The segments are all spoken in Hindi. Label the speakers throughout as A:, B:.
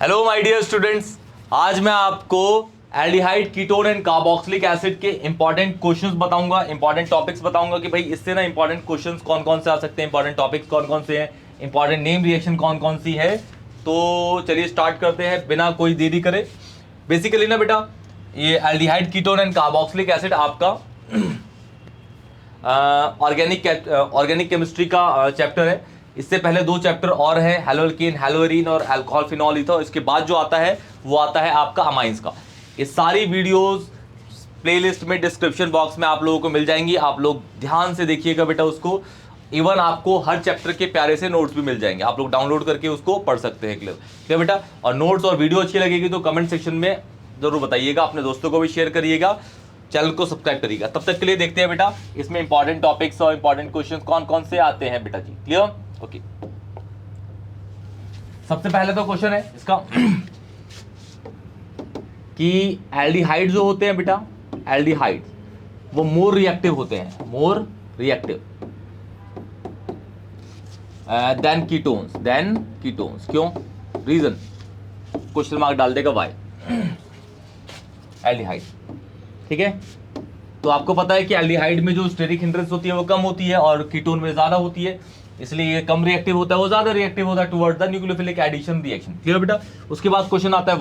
A: हेलो माय डियर स्टूडेंट्स, आज मैं आपको aldehyde ketone and carboxylic acid के इंपॉर्टेंट क्वेश्चंस बताऊंगा, इंपॉर्टेंट टॉपिक्स बताऊंगा कि भाई इससे ना इंपॉर्टेंट क्वेश्चंस कौन कौन से आ सकते हैं, इंपॉर्टेंट टॉपिक्स कौन कौन से हैं, इंपॉर्टेंट नेम रिएक्शन कौन कौन सी है। तो चलिए स्टार्ट करते हैं बिना कोई देरी करे। बेसिकली ना बेटा, ये aldehyde ketone and carboxylic acid आपका ऑर्गेनिक केमिस्ट्री का चैप्टर है। इससे पहले दो चैप्टर और है, हेलोल्केन, हेलोरीन और अल्कोहल फिनॉल ईथर। इसके बाद जो आता है वो आता है आपका अमाइंस का। ये सारी वीडियोस प्लेलिस्ट में डिस्क्रिप्शन बॉक्स में आप लोगों को मिल जाएंगी। आप लोग ध्यान से देखिएगा बेटा उसको। इवन आपको हर चैप्टर के प्यारे से नोट्स भी मिल जाएंगे, आप लोग डाउनलोड करके उसको पढ़ सकते हैं। क्लियर बेटा। और नोट्स और वीडियो अच्छी लगेगी तो कमेंट सेक्शन में जरूर बताइएगा, अपने दोस्तों को भी शेयर करिएगा, चैनल को सब्सक्राइब करिएगा। तब तक के लिए देखते हैं बेटा इसमें इंपॉर्टेंट टॉपिक्स और इंपॉर्टेंट क्वेश्चन कौन कौन से आते हैं बेटा जी। Clear, okay. सबसे पहले तो क्वेश्चन है इसका कि एल्डिहाइड जो होते हैं बेटा, एल्डिहाइड वो मोर रिएक्टिव होते हैं, मोर रिएक्टिव देन कीटोन्स। क्यों? रीजन क्वेश्चन मार्क डाल देगा वाई। एल्डिहाइड, ठीक है। तो आपको पता है कि एल्डिहाइड में जो स्टेरिक हिंड्रेंस होती है वो कम होती है और कीटोन में ज्यादा होती है, इसलिए ये कम रिएक्टिव होता है, वो ज्यादा रिएक्टिव होता है towards the nucleophilic addition reaction. Clear बेटा। उसके बाद क्वेश्चन आता है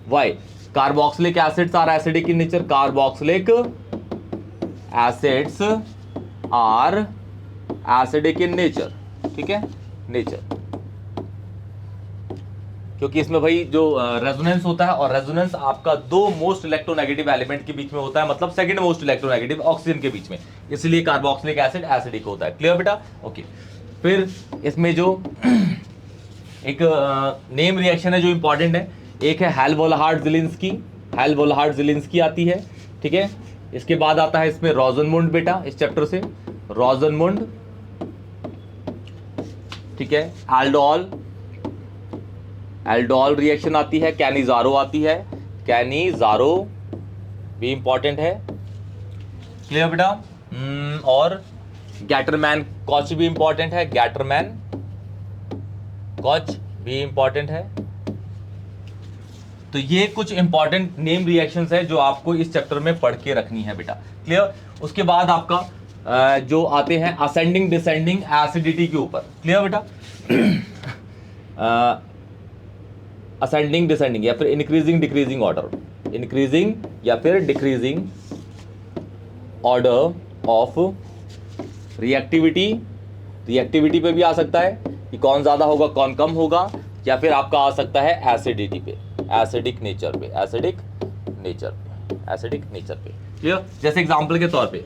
A: why carboxylic acids are acidic in nature. Carboxylic acids are acidic in nature, ठीक है, नेचर। क्योंकि इसमें भाई जो रेजोनेंस होता है, और रेजोनेंस आपका दो मोस्ट इलेक्ट्रोनेगेटिव एलिमेंट के बीच में होता है, मतलब सेकंड मोस्ट इलेक्ट्रोनेगेटिव ऑक्सीजन के बीच में, इसलिए कार्बोक्सिलिक एसिड एसिडिक होता है। क्लियर बेटा, ओके। फिर इसमें जो एक नेम रिएक्शन है जो इंपॉर्टेंट है, एक है हेल-वोल्हार्ड ज़िलिंस्की आती है, ठीक है। इसके बाद आता है इसमें रोज़नमुंड बेटा, इस चैप्टर से रोज़नमुंड, ठीक है। एल्डोल रिएक्शन आती है, कैनिजारो आती है, कैनिजारो भी इंपॉर्टेंट है। क्लियर बेटा। और गैटरमैन कॉच भी इंपॉर्टेंट है, गैटरमैन कॉच भी इंपॉर्टेंट है। तो ये कुछ इंपॉर्टेंट नेम रिएक्शंस है जो आपको इस चैप्टर में पढ़ के रखनी है बेटा। क्लियर। उसके बाद आपका जो आते हैं असेंडिंग डिसेंडिंग एसिडिटी के ऊपर। क्लियर बेटा। असेंडिंग डिसेंडिंग या फिर इंक्रीजिंग डिक्रीजिंग ऑर्डर, इंक्रीजिंग या फिर डिक्रीजिंग ऑर्डर ऑफ रिएक्टिविटी पे भी आ सकता है कि कौन ज्यादा होगा कौन कम होगा, या फिर आपका आ सकता है एसिडिटी पे, एसिडिक नेचर पे। क्लियर। जैसे एग्जांपल के तौर पे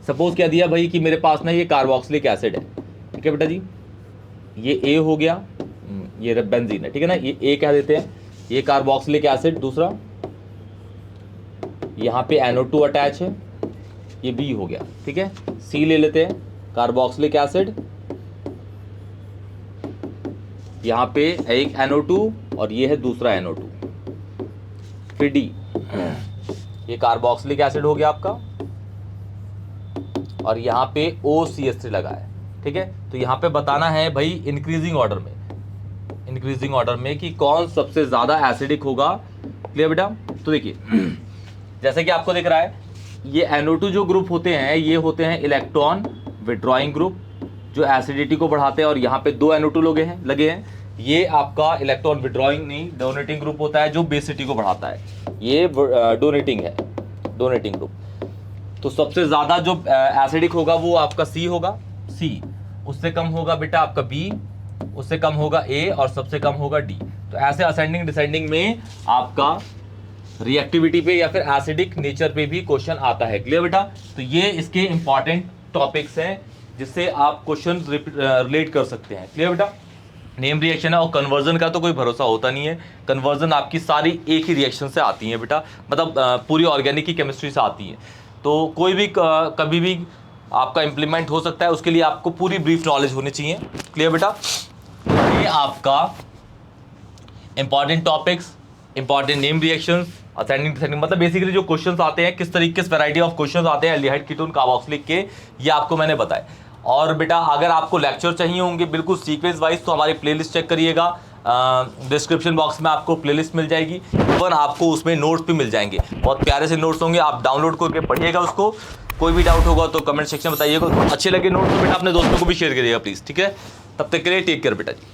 A: सपोज क्या दिया भाई कि मेरे पास ना ये कार्बोक्सिलिक एसिड है, ठीक है बेटा जी, ये ए हो गया, ये बेंजीन है, ठीक है ना, ये ए कह देते हैं, ये कार्बोक्सिलिक एसिड, दूसरा यहाँ पे NO2 अटैच है, ये बी हो गया, ठीक है। सी ले लेते हैं, कार्बोक्सिलिक एसिड, यहाँ पे एक NO2 और ये है दूसरा NO2, फिर डी, ये कार्बोक्सिलिक एसिड हो गया आपका, और यहाँ पे OCH3 लगा है, ठीक है। तो यहाँ पे बताना है भाई इंक्रीजिंग ऑर्डर में कि कौन सबसे ज्यादा एसिडिक होगा। क्लियर बेटा। तो देखिए जैसे कि आपको दिख रहा है, ये NO2 जो ग्रुप होते हैं ये होते हैं इलेक्ट्रॉन विड्रॉइंग ग्रुप जो एसिडिटी को बढ़ाते हैं, और यहाँ पे दो NO2 लगे हैं, ये आपका इलेक्ट्रॉन विड्रॉइंग नहीं डोनेटिंग ग्रुप होता है जो बेसिटी को बढ़ाता है, ये डोनेटिंग ग्रुप। तो सबसे ज्यादा जो एसिडिक होगा वो आपका सी होगा, सी, उससे कम होगा बेटा आपका बी, उससे कम होगा ए, और सबसे कम होगा डी। तो ऐसे असेंडिंग डिसेंडिंग में आपका रिएक्टिविटी पे या फिर एसिडिक नेचर पे भी क्वेश्चन आता है। क्लियर बेटा। तो ये इसके इंपॉर्टेंट टॉपिक्स हैं जिससे आप क्वेश्चन रिलेट कर सकते हैं। क्लियर बेटा। नेम रिएक्शन है, और कन्वर्जन का तो कोई भरोसा होता नहीं है, कन्वर्जन आपकी सारी एक ही रिएक्शन से आती है बेटा, मतलब पूरी ऑर्गेनिक की केमिस्ट्री से आती है। तो कोई भी कभी भी आपका इंप्लीमेंट हो सकता है, उसके लिए आपको पूरी ब्रीफ नॉलेज होनी चाहिए। क्लियर बेटा। ये आपका important topics, important name reactions, ascending descending, मतलब बेसिकली जो क्वेश्चंस आते हैं, किस तरीके से वैरायटी ऑफ क्वेश्चंस आते हैं एल्डिहाइड कीटोन कार्बोक्सिलिक के, ये आपको मैंने बताया। और बेटा अगर आपको लेक्चर चाहिए होंगे बिल्कुल सीक्वेंस वाइज, तो हमारी प्लेलिस्ट चेक करिएगा, डिस्क्रिप्शन बॉक्स में आपको प्लेलिस्ट मिल जाएगी, और आपको उसमें नोट्स भी मिल जाएंगे, बहुत प्यारे से नोट्स होंगे, आप डाउनलोड करके पढ़िएगा उसको। कोई भी डाउट होगा तो कमेंट सेक्शन में बताइएगा। अच्छे लगे नोट्स तो बेटा अपने दोस्तों को भी शेयर करिएगा प्लीज़, ठीक है। तब तक के लिए टेक केयर बेटा जी।